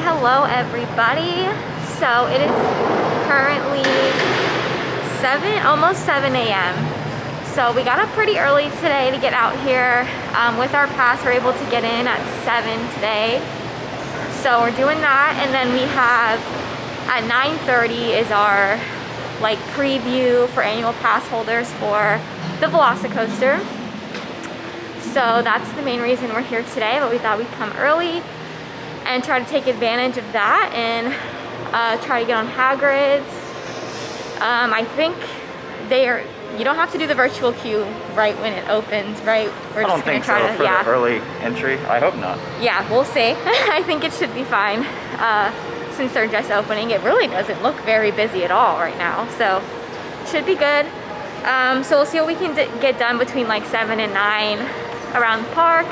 Hello everybody. So it is currently almost 7 a.m. So we got up pretty early today to get out here. With our pass, we're able to get in at 7 today. So we're doing that, and then we have at 9:30 is our like preview for annual pass holders for the VelociCoaster. So that's the main reason we're here today, but we thought we'd come early and try to take advantage of that and try to get on Hagrid's. I think you don't have to do the virtual queue right when it opens, right? I don't think so for the early entry. I hope not. Yeah, we'll see. I think it should be fine. Since they're just opening, it really doesn't look very busy at all right now. So should be good. So we'll see what we can get done between like 7 and 9 around the park,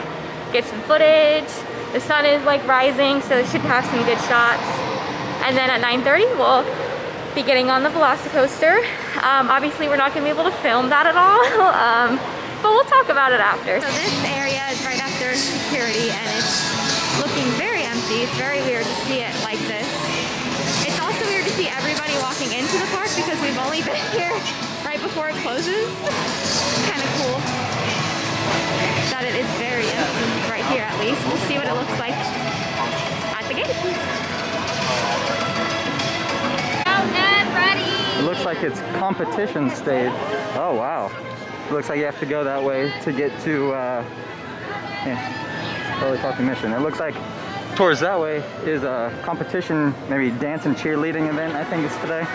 get some footage. The sun is like rising, so it should have some good shots. And then at 9:30, we'll be getting on the VelociCoaster. Obviously, we're not gonna be able to film that at all, but we'll talk about it after. So this area is right after security, and it's looking very empty. It's very weird to see it like this. It's also weird to see everybody walking into the park because we've only been here right before it closes. It's kind of cool that it is very empty right here at least. We'll see what it looks like at the gates. It looks like it's competition stage. Oh wow. It looks like you have to go that way to get to VelociCoaster mission. It looks like towards that way is a competition, maybe dance and cheerleading event, I think it's today.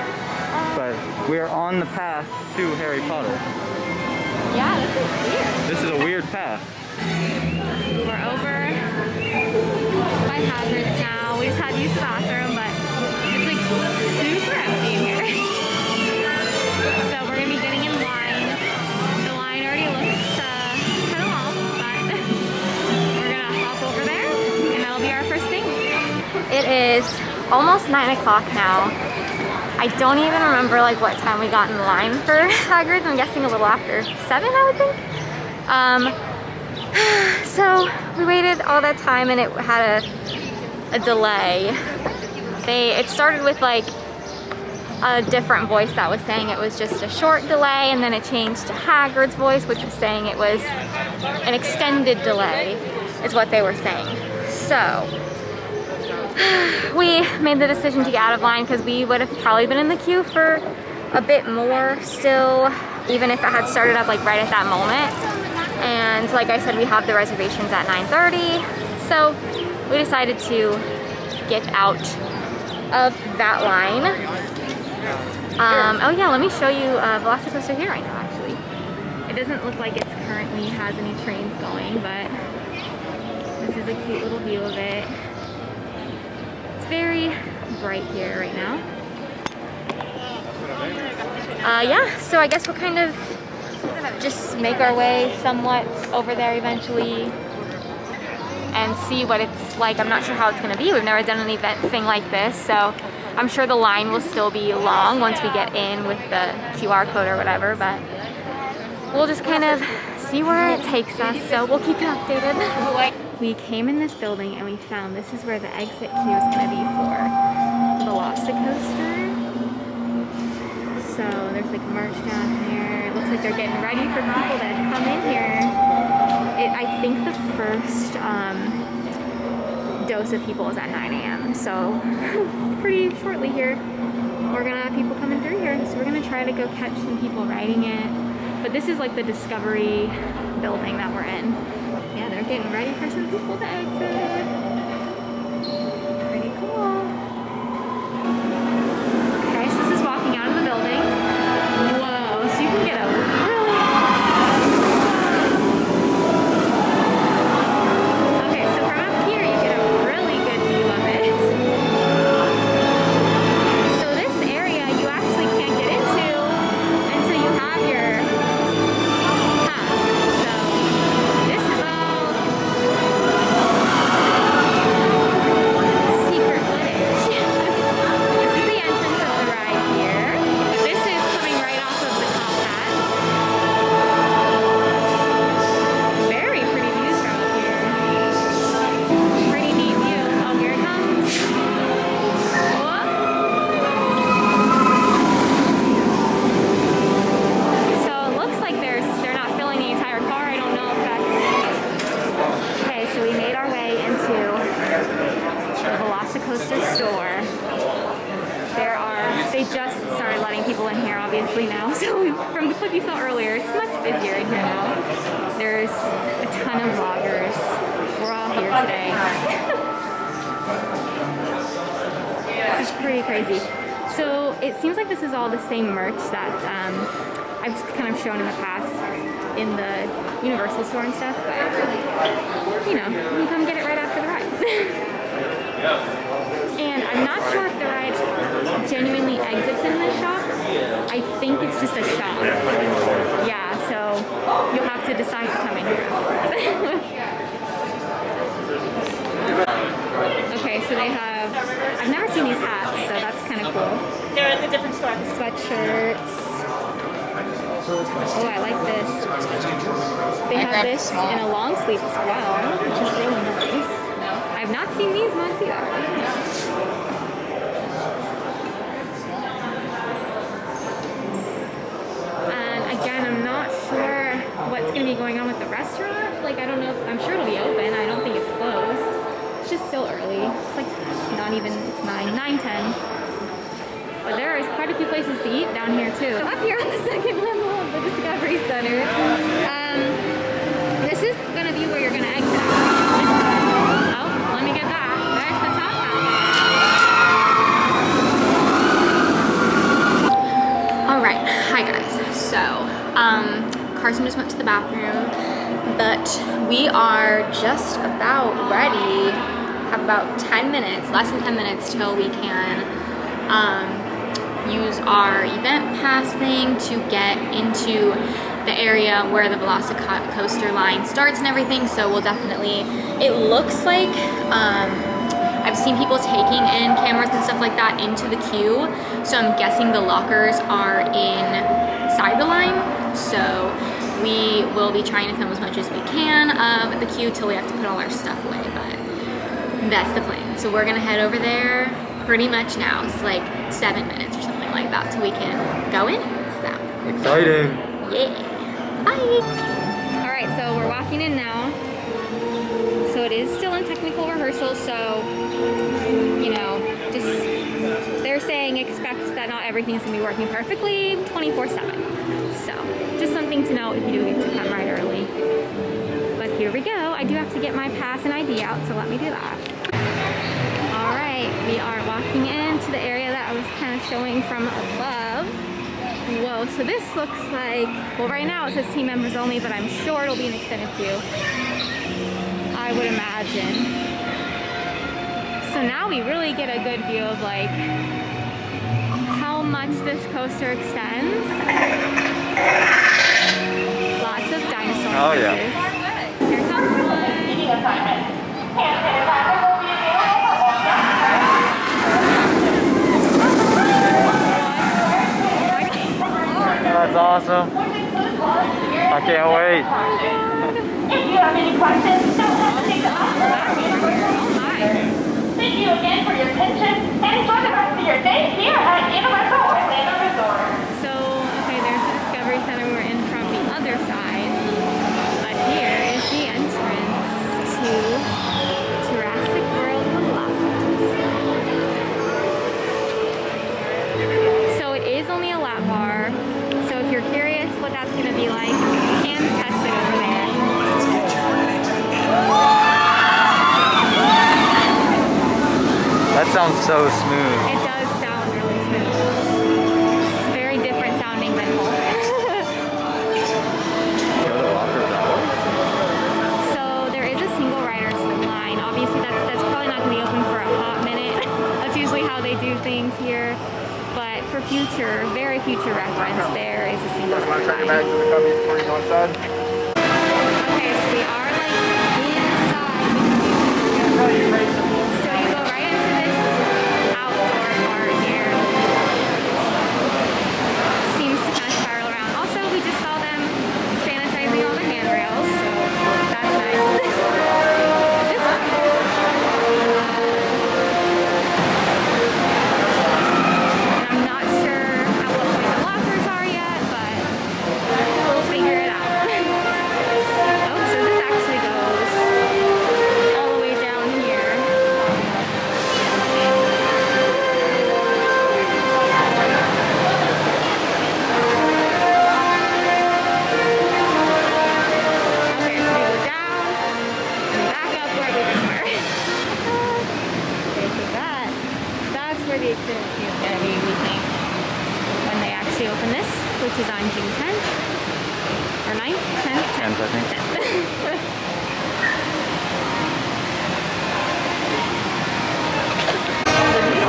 But we are on the path to Harry Potter. Yeah, this is weird. This is a weird path. We're over by Hagrid's now. We just had to use the bathroom, but it's like super empty in here. So we're gonna be getting in line. The line already looks kind of long, but we're gonna hop over there, and that'll be our first thing. It is almost 9 o'clock now. I don't even remember like what time we got in line for Hagrid's. I'm guessing a little after 7, I would think. So we waited all that time, and it had a delay. It started with like a different voice that was saying it was just a short delay, and then it changed to Hagrid's voice, which was saying it was an extended delay, is what they were saying. So we made the decision to get out of line because we would have probably been in the queue for a bit more still, even if it had started up like right at that moment. And like I said, we have the reservations at 9:30, so we decided to get out of that line. Oh yeah, let me show you VelociCoaster here right now actually. It doesn't look like it currently has any trains going, but this is a cute little view of it. Very bright here right now. Yeah, so I guess we'll kind of just make our way somewhat over there eventually and see what it's like. I'm not sure how it's going to be. We've never done an event thing like this, so I'm sure the line will still be long once we get in with the QR code or whatever, but we'll just kind of see where it takes us, so we'll keep you updated. We came in this building and we found this is where the exit queue is going to be for VelociCoaster. So there's like merch down here. It looks like they're getting ready for people that come in here. I think the first dose of people is at 9 a.m. So pretty shortly here, we're going to have people coming through here. So we're going to try to go catch some people riding it. But this is like the Discovery building that we're in. Yeah, they're getting ready for some people to exit. Pretty cool. Okay, so this is walking out of the building. Whoa, so you can get a really... Okay, so from up here you get a really good view of it. So this area you actually can't get into until you have your pass. So this is all VelociCoaster store. They just started letting people in here obviously now. So from the clip you saw earlier, it's much busier in here now. There's a ton of vloggers. We're all here today. This is pretty crazy. So it seems like this is all the same merch that I've kind of shown in the past in the Universal store and stuff, but you know, you can come get it right after the ride. And I'm not sure if the ride genuinely exits in this shop. I think it's just a shop. Yeah, so you'll have to decide to come in here. Okay, so they have, I've never seen these hats, so that's kind of cool. They're at the different store. Sweatshirts. Oh, I like this. They have this in a long sleeve as well, which is really nice. I've not seen these mugs either. And again, I'm not sure what's going to be going on with the restaurant. Like, I don't know, I'm sure it'll be open. I don't think it's closed. It's just still early. It's like not even, it's 9:10. But there is quite a few places to eat down here too. Up here on the second level of the Discovery Center. This is gonna be where you're gonna exit. Oh, let me get that. There's the top hat. All right, hi guys. So, Carson just went to the bathroom, but we are just about ready. Have about 10 minutes, less than 10 minutes till we can use our event pass thing to get into the area where the VelociCoaster line starts and everything. So we'll definitely, it looks like I've seen people taking in cameras and stuff like that into the queue. So I'm guessing the lockers are inside the line. So we will be trying to film as much as we can of the queue till we have to put all our stuff away, but that's the plan. So we're gonna head over there pretty much now. It's like 7 minutes or something like that till we can go in. So Exciting. yeah. Bye. All right, so we're walking in now. So it is still in technical rehearsal, so you know, just they're saying expect that not everything's gonna be working perfectly 24/7. So just something to know if you do get to come right early. But here we go. I do have to get my pass and ID out, so let me do that. All right, we are walking into the area that I was kind of showing from above. Whoa, so this looks like, well right now it says team members only, but I'm sure it'll be an extended queue. I would imagine. So now we really get a good view of like how much this coaster extends. Lots of dinosaur poses. Yeah. Here comes one. That's awesome. I can't wait. If you have any questions, don't hesitate to ask us. Thank you again for your attention and enjoy the rest of your day here at Universal Orlando Resort. So, okay, there's the Discovery Center we're in from the other side. But here is the entrance to Jurassic World VelociCoaster. So it is only a lap bar. So if you're curious what that's going to be like, you can test it over there. That sounds so smooth. It does sound really smooth. It's very different sounding than Hulk. So there is a single rider line. Obviously that's probably not going to be open for a hot minute. That's usually how they do things here. But for future, very future reference, there is a single rider line. Okay, so we are like inside. So you go right into this outdoor part here. Seems to kind of spiral around. Also, we just saw them sanitizing all the handrails, so that's nice. This one. And I'm not sure at what point the lockers are yet, but we'll figure it out. Oh, so this actually goes pretty soon is going to be, we think, when they actually open this, which is on June 10th or 9th, 10th, 10th, I think. 10th.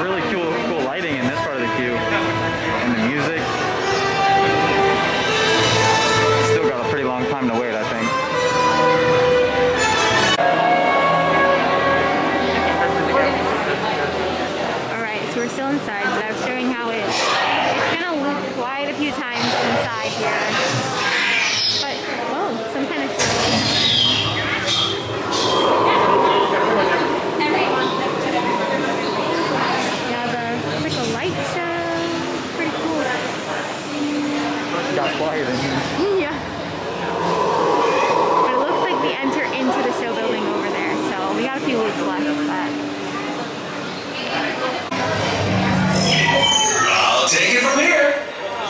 Really cool lighting in this part of the queue, and the music. Still got a pretty long time to wait, I think. Alright, so we're still inside, but I was showing how it's gonna loop quite a few times inside here. But, whoa, some kind of yeah, it's like a light show. Pretty cool. Got quiet in here. Yeah. But it looks like we enter into the show building over there, so we got a few loops left, but I'll take it from here.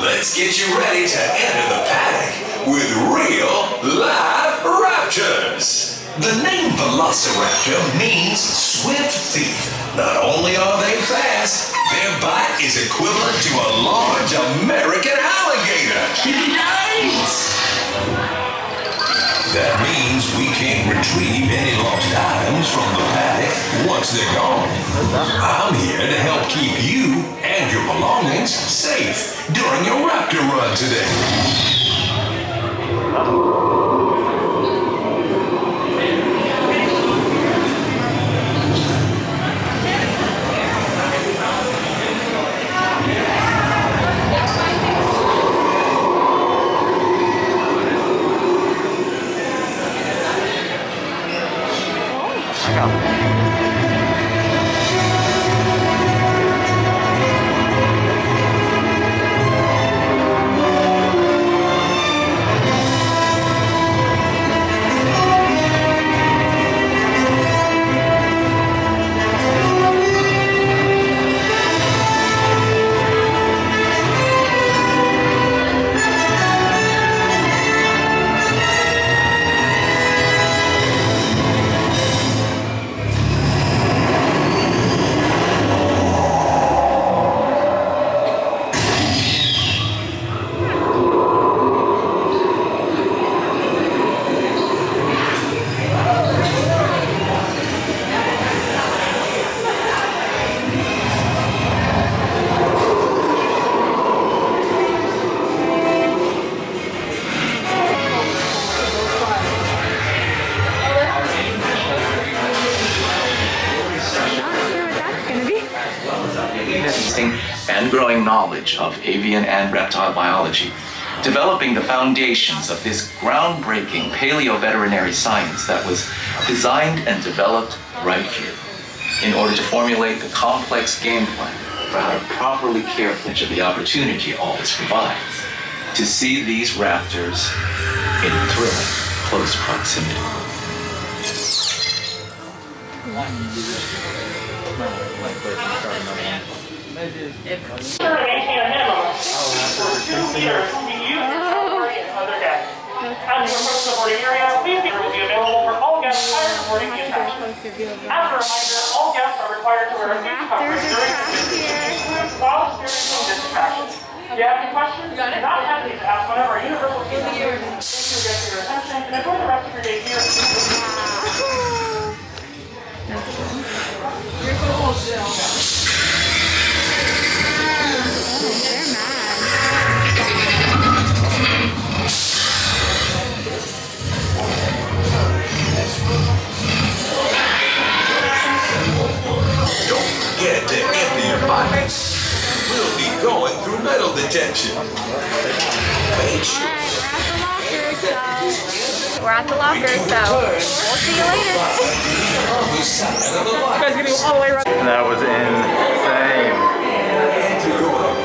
Let's get you ready to enter the paddock with real live raptors. The name Velociraptor means swift thief. Not only are they fast, their bite is equivalent to a large American alligator. Yikes! That means we can't retrieve any lost items from the paddock once they're gone. I'm here to help keep you and your belongings safe during your raptor run today. And growing knowledge of avian and reptile biology, developing the foundations of this groundbreaking paleo-veterinary science that was designed and developed right here in order to formulate the complex game plan for how to properly care for the opportunity all this provides to see these raptors in thrilling close proximity. Sir, to maintain a minimum of 2 meters be used for boarding and other guests. As you approach the boarding area, please be available for all guests prior to boarding the attraction. As a reminder, all guests are required to wear a face covering during while experiencing this attraction. If you have any questions, do not hesitate to ask one of our universal team members. Thank you again for your attention, and enjoy the rest of your day here. they're mad. Don't forget to empty your pockets. We'll be going through metal detection. Make sure. We're at the locker, so we'll see you later. Other side of the line. That was insane.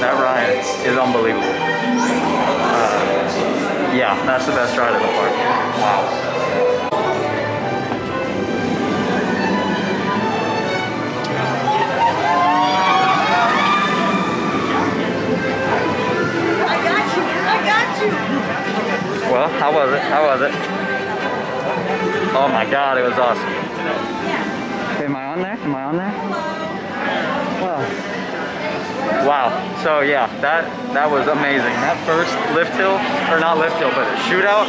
That ride is unbelievable. Yeah, that's the best ride in the park. Wow. Well, how was it? How was it? Oh my god, it was awesome. Okay, am I on there? Am I on there? Well, Wow. So yeah, that was amazing. That first lift hill, or not lift hill, but a shootout.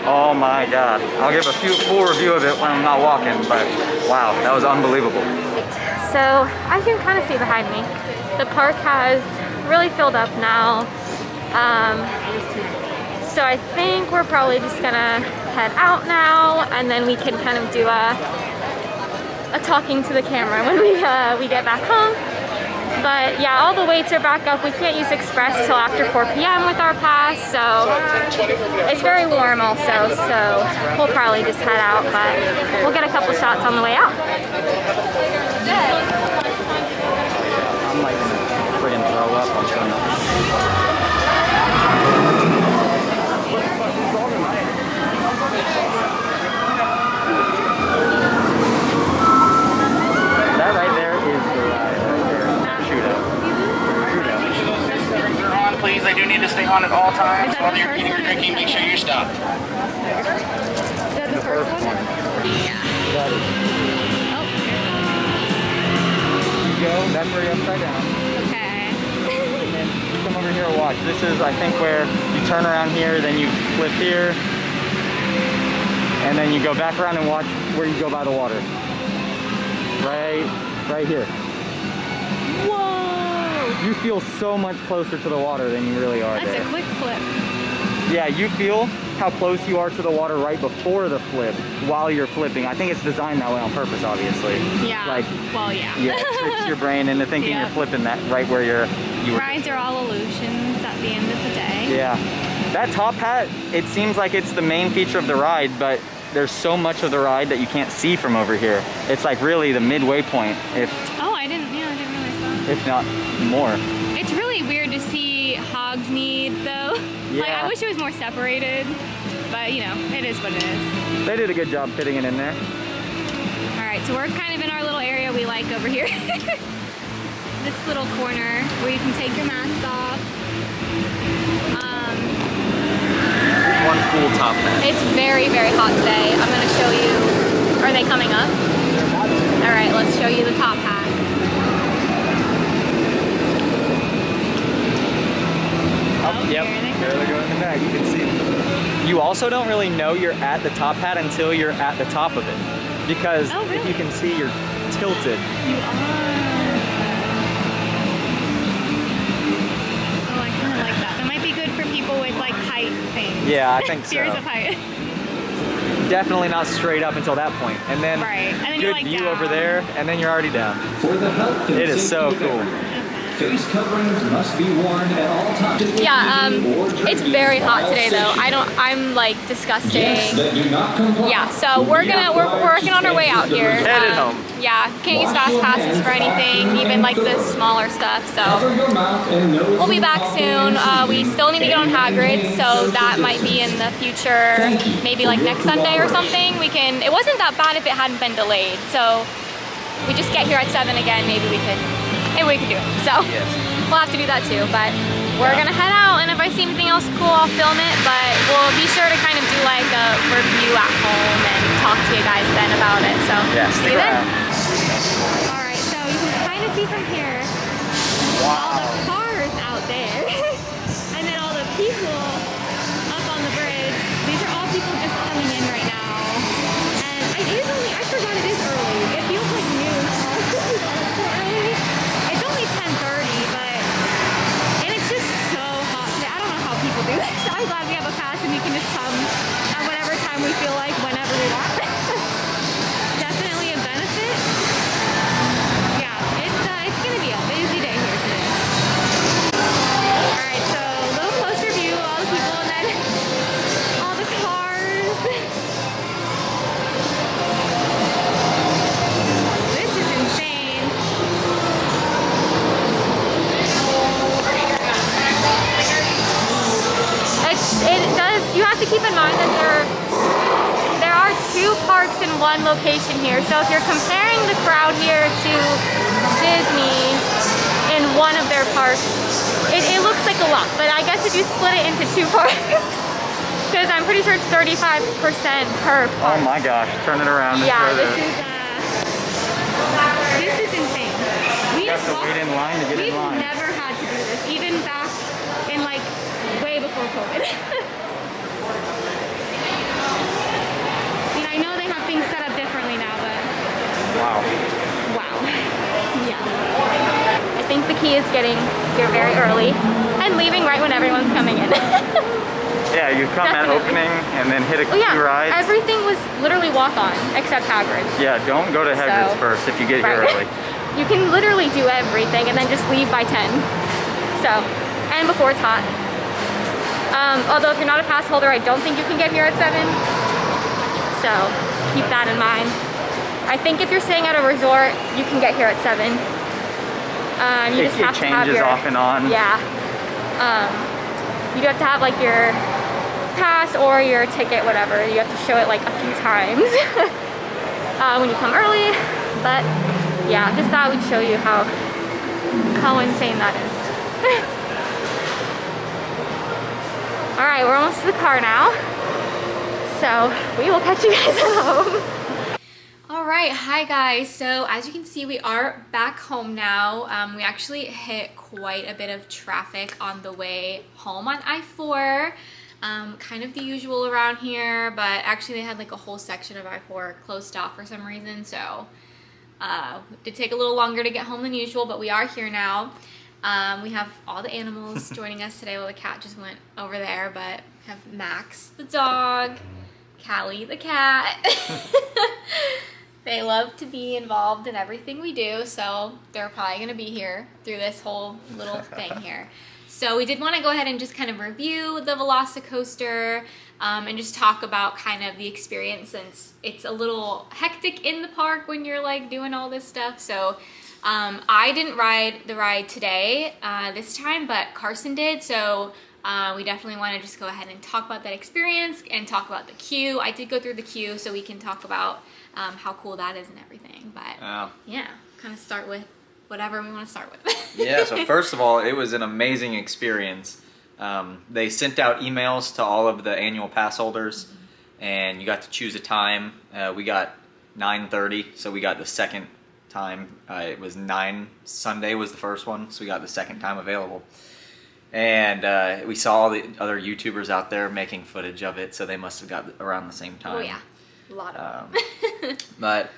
Oh my God. I'll give a full review of it when I'm not walking, but wow, that was unbelievable. So as you can kind of see behind me, the park has really filled up now. So I think we're probably just gonna head out now, and then we can kind of do a talking to the camera when we get back home. But yeah, all the waits are back up. We can't use Express till after 4 p.m. with our pass, so it's very warm also, so we'll probably just head out, but we'll get a couple shots on the way out. I'm like gonna friggin' throw up on something. That right there is the ride right there. Shootout. Drinks are on, please. They do need to stay on at all times. While you're eating or drinking, make sure you stop. Is that the first one? Yeah. That is. Oh. You go, that's where you're upside down. Okay. And then you come over here and watch. This is, I think, where you turn around here, then you flip here, and then you go back around and watch where you go by the water. Right here. Whoa! You feel so much closer to the water than you really are. That's there. a quick flip. Yeah, you feel how close you are to the water right before the flip while you're flipping. I think it's designed that way on purpose, obviously. Yeah. Like, well, yeah. Yeah, it tricks your brain into thinking Yeah. you're flipping that right where you were. Rides are all illusions at the end of the day. Yeah. That top hat, it seems like it's the main feature of the ride, but there's so much of the ride that you can't see from over here. It's like really the midway point, Oh, I didn't realize that. if not more. It's really weird to see Hogsmeade though. Like, Yeah. I wish it was more separated, but you know, it is what it is. They did a good job fitting it in there. All right, so we're kind of in our little area we like over here. This little corner where you can take your mask off. One cool top hat. It's very, very hot today. I'm gonna show you, are they coming up? All right, let's show you the top hat. Oh, yep. Here they come. There they go in the back. You can see them. You also don't really know you're at the top hat until you're at the top of it. Because Oh, really? if you can see, you're tilted. You are. Oh, I kind of like that. That might be good for people with like height things. Yeah, I think so. Fears of height. Definitely not straight up until that point. And then, Right, and then good you're like view down. over there, and then you're already down. For the health and It is so safety of cool. everyone, face coverings must be worn at all times. Yeah, Or it's drinking very hot while today though. stationary. I'm like disgusting. Guests that do not comply Yeah, so will we're be we're required working to on our way exit out the here. reserve. Headed home. Yeah, can't use fast passes for anything, even like the smaller stuff. Cover So your mouth and nose we'll be when back coughing soon. and We sneezing. still need to get on Hagrid, Maintain so social that might be in the future. Thank you Maybe for like your next Sunday or cooperation. something. It wasn't that bad if it hadn't been delayed. So we just get here at 7 again. Maybe we could do it. So Yes. we'll have to do that too. But we're gonna head out, and if I see anything else cool, I'll film it. But we'll be sure to kind of do like a review at home and talk to you guys then about it. So Yeah, see stick you then. around. All right, so you can kind of see from here all the cars out there, and then all the people up on the bridge. These are all people just coming in right now, and I forgot it is early. It feels like noon. It's so early. It's only 10:30, but and it's just so hot today. I don't know how people do this. I'm glad we have a pass and we can just come at whatever time we feel like, whenever we want. Definitely a benefit. Yeah, it's gonna be a busy day here today. Alright, so a little closer view of all the people and then all the cars. This is insane. You have to keep in mind that there are two parks in one location here. So if you're comparing the crowd here to Disney in one of their parks, it looks like a lot. But I guess if you split it into two parks, because I'm pretty sure it's 35% per park. Oh my gosh, turn it around. and Yeah, show this this. is insane. We just walked get in line to get We've in line. never had to do this, even back in like way before COVID. I know they have things set up differently now, but Wow. wow. Yeah. I think the key is getting here very early and leaving right when everyone's coming in. Yeah, you come Definitely. at opening and then hit a Oh yeah, few rides. everything was literally walk-on except Hagrid's. Yeah, don't go to Hagrid's So, first if you get here right. early. You can literally do everything and then just leave by 10. So, and before it's hot. Although if you're not a pass holder, I don't think you can get here at 7. So, keep that in mind. I think if you're staying at a resort, you can get here at 7. You just It have to have changes your, off and on. Yeah. You have to have like your pass or your ticket, whatever. You have to show it like a few times when you come early. But yeah, just thought we'd show you how insane that is. All right, we're almost to the car now. So we will catch you guys at home. All right, hi guys. So as you can see, we are back home now. We actually hit quite a bit of traffic on the way home on I-4. Kind of the usual around here, but actually they had like a whole section of I-4 closed off for some reason. So it did take a little longer to get home than usual, but we are here now. We have all the animals joining us today. Well, the cat just went over there, but we have Max the dog, Callie the cat. They love to be involved in everything we do, so they're probably going to be here through this whole little thing here. So we did want to go ahead and just kind of review the VelociCoaster and just talk about kind of the experience, since it's a little hectic in the park when you're like doing all this stuff. So I didn't ride the ride today this time, but Carson did. So we definitely want to just go ahead and talk about that experience and talk about the queue. I did go through the queue, so we can talk about how cool that is and everything. But yeah, kind of start with whatever we want to start with. Yeah, so first of all, it was an amazing experience. They sent out emails to all of the annual pass holders, and you got to choose a time. We got 9:30, so we got the second time. It was 9 Sunday was the first one, so we got the second time available. And we saw all the other YouTubers out there making footage of it, so they must have got around the same time. Oh yeah, a lot of them. But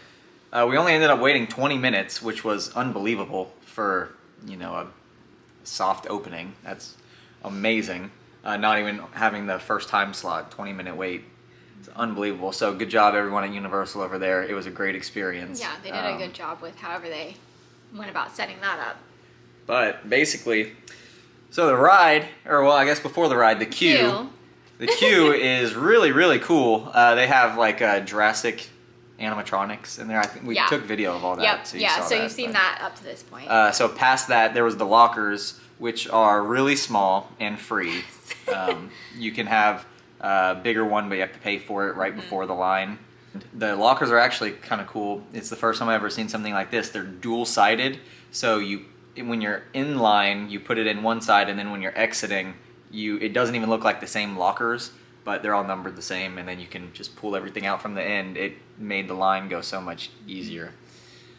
we only ended up waiting 20 minutes, which was unbelievable for, you know, a soft opening. That's amazing. Not even having the first time slot, 20-minute wait. It's unbelievable. So good job everyone at Universal over there. It was a great experience. Yeah, they did a good job with however they went about setting that up. But basically, so the ride, or well, I guess before the ride, the queue. The queue is really, really cool. They have like Jurassic animatronics in there. I think we took video of all that. Yep. So So you've seen that up to this point. So past that, there was the lockers, which are really small and free. You can have a bigger one, but you have to pay for it right before the line. The lockers are actually kind of cool. It's the first time I've ever seen something like this. They're dual-sided, so when you're in line, you put it in one side, and then when you're exiting, it doesn't even look like the same lockers, but they're all numbered the same, and then you can just pull everything out from the end. It made the line go so much easier.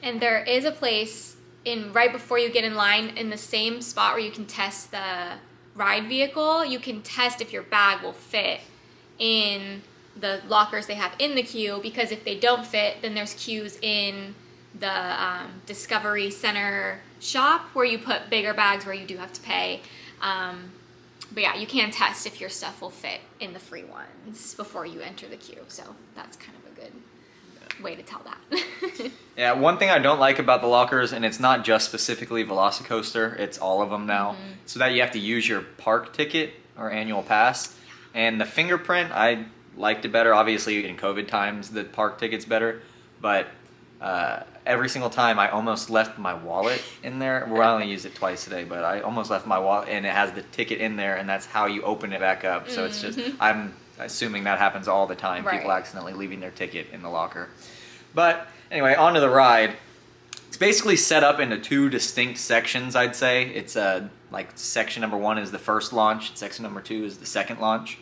And there is a place right before you get in line, in the same spot where you can test the ride vehicle. You can test if your bag will fit in the lockers they have in the queue, because if they don't fit, then there's queues in the Discovery Center shop where you put bigger bags where you do have to pay. But yeah, you can test if your stuff will fit in the free ones before you enter the queue. So that's kind of a good way to tell that. Yeah, one thing I don't like about the lockers, and it's not just specifically VelociCoaster, it's all of them now, so that you have to use your park ticket or annual pass. And the fingerprint, I liked it better. Obviously, in COVID times, the park ticket's better, but every single time I almost left my wallet in there. Well, I only used it twice today, but I almost left my wallet, and it has the ticket in there, and that's how you open it back up. So it's just, I'm assuming that happens all the time. Right. People accidentally leaving their ticket in the locker. But anyway, on to the ride. It's basically set up into two distinct sections, I'd say. It's like section number 1 is the first launch, and section number 2 is the second launch.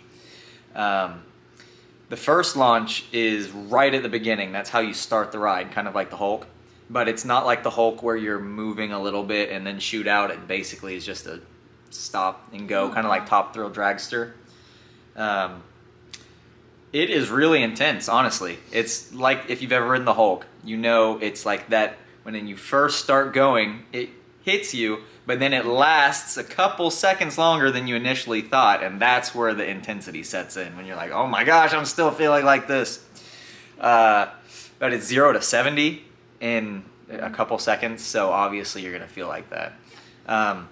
The first launch is right at the beginning. That's how you start the ride, kind of like the Hulk. but it's not like the Hulk where you're moving a little bit and then shoot out. It basically is just a stop and go, kind of like Top Thrill Dragster. It is really intense, honestly. It's like if you've ever ridden the Hulk, you know it's like that when you first start going, it hits you, but then it lasts a couple seconds longer than you initially thought, and that's where the intensity sets in, when you're like, oh my gosh, I'm still feeling like this. But it's 0 to 70 in a couple seconds, so obviously you're gonna feel like that. And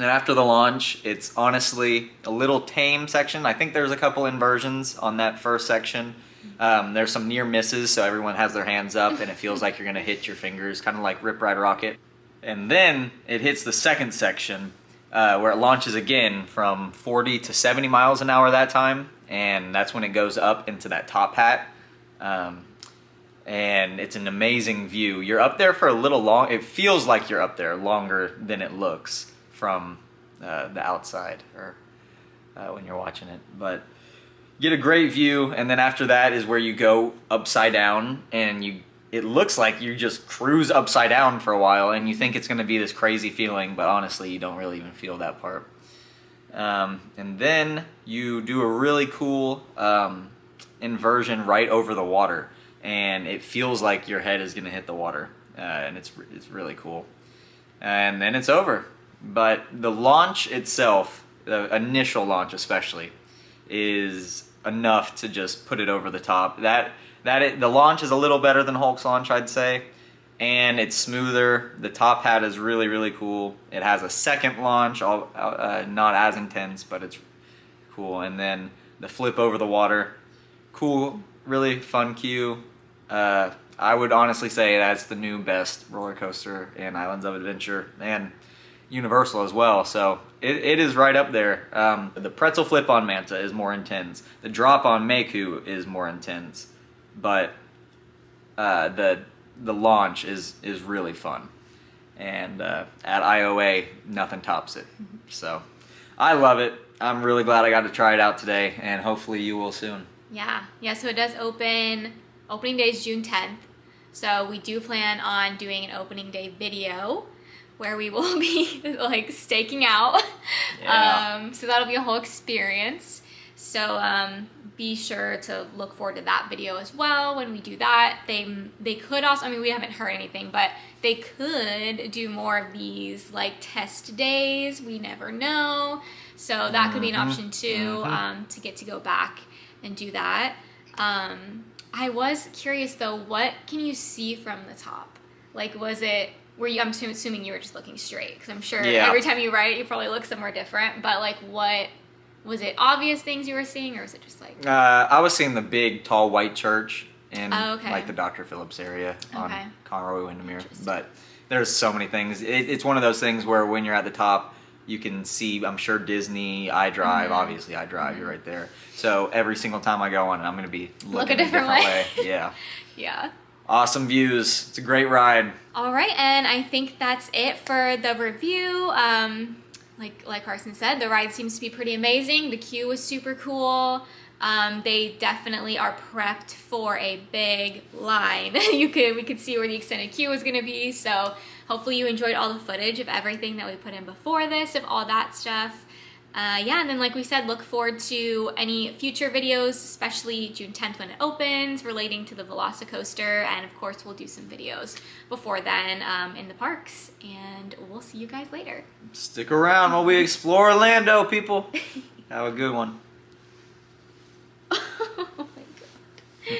then after the launch, it's honestly a little tame section. I think there's a couple inversions on that first section. There's some near misses, so everyone has their hands up and it feels like you're gonna hit your fingers, kind of like Rip Ride Rocket. And then it hits the second section where it launches again from 40 to 70 miles an hour that time. And that's when it goes up into that top hat. And it's an amazing view. You're up there for a little long. It feels like you're up there longer than it looks from the outside or when you're watching it. But you get a great view, and then after that is where you go upside down, and it looks like you just cruise upside down for a while, and you think it's going to be this crazy feeling, but honestly you don't really even feel that part. And then you do a really cool inversion right over the water, and it feels like your head is going to hit the water, and it's really cool. And then it's over. But the launch itself, the initial launch especially, is enough to just put it over the top. The launch is a little better than Hulk's launch, I'd say, and it's smoother. The top hat is really, really cool. It has a second launch, not as intense, but it's cool. And then the flip over the water, cool, really fun cue. I would honestly say that's the new best roller coaster in Islands of Adventure, and Universal as well, so it is right up there. The pretzel flip on Manta is more intense. The drop on Meiku is more intense, but the launch is really fun. And at IOA, nothing tops it. So I love it. I'm really glad I got to try it out today, and hopefully you will soon. Yeah. So it does open. Opening day is June 10th. So we do plan on doing an opening day video where we will be like staking out. Yeah. So that'll be a whole experience. So be sure to look forward to that video as well when we do that. They could also, I mean, we haven't heard anything, but they could do more of these like test days. We never know. So that could be an option too, to get to go back and do that. I was curious though, what can you see from the top? Like, was it, I'm assuming you were just looking straight, because I'm sure every time you ride it, you probably look somewhere different. But like, what was it? Obvious things you were seeing, or was it just like? I was seeing the big, tall, white church in like the Dr. Phillips area on Conroe Windermere. But there's so many things. It's one of those things where when you're at the top, you can see, I'm sure, Disney, iDrive. Obviously, iDrive, you're right there. So every single time I go on it, I'm going to be looking a different way. Yeah. Yeah. Awesome views. It's a great ride. All right, and I think that's it for the review. Like Carson said, the ride seems to be pretty amazing. The queue was super cool. They definitely are prepped for a big line. We could see where the extended queue was going to be. So hopefully you enjoyed all the footage of everything that we put in before this, of all that stuff. Yeah, and then like we said, look forward to any future videos, especially June 10th when it opens, relating to the VelociCoaster, and of course we'll do some videos before then in the parks, and we'll see you guys later. Stick around while we explore Orlando, people. Have a good one.